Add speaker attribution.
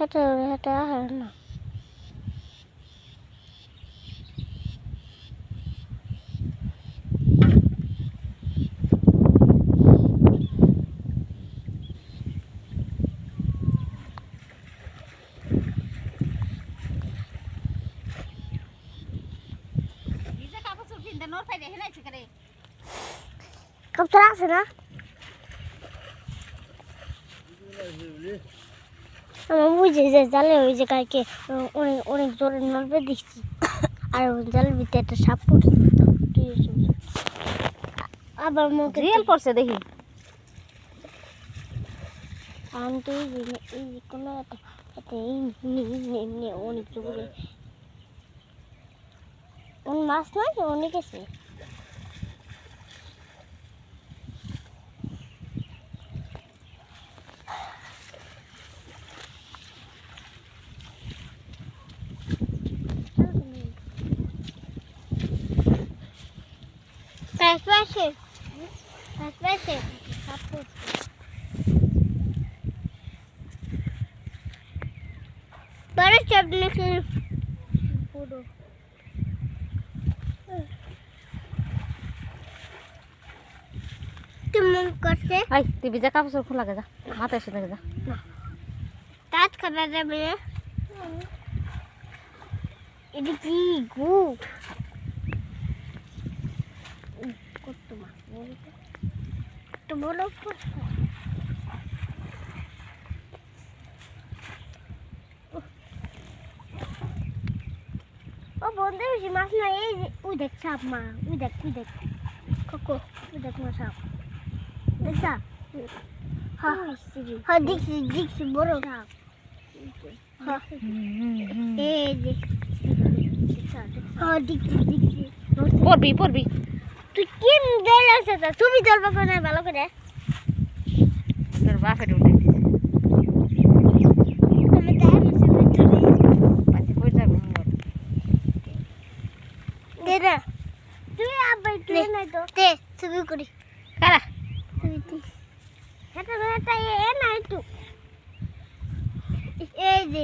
Speaker 1: হেঁটে হেঁটে আসে না। কবুতর আছে না? আমার বুঝে যে জালে ওই যে কালকে অনেক অনেক জোরে নড়বে দেখছি, আর ওই জালের ভিতরে একটা সাপ পড়ছে। আবার মুখে
Speaker 2: রিয়েল পড়ছে দেখি।
Speaker 1: আমি তো এই কোনো অনেক জোরে মাছ নয় অনেক আছে। बड़े चढ़ने के फोटो तुम करते
Speaker 2: আই তুই ভিজা কাপড় খোলা গে যা, মাথায় এসে দেখে যা।
Speaker 1: तात करा दे मेरे इधर की गु तो बोलो ओ बोलते हैं मास ना ये उधर साप मार उधर कोको उधर मार साप देखा हाँ हाँ दिख बोलो साप हाँ ये देख हाँ दिख
Speaker 2: পড়বি পড়বি।
Speaker 1: তুই কি দেল আছে তা তুমি দলবা কোনে ভালো করে
Speaker 2: তোর বাপের উঠে
Speaker 1: আমি তাই মুছে ভিতরে
Speaker 2: পাতে কই যাবি
Speaker 1: দে না তুই আবার তুই নাই তো দে তুমি করি
Speaker 2: কারা
Speaker 1: তুমি এটা নাই তো এই যে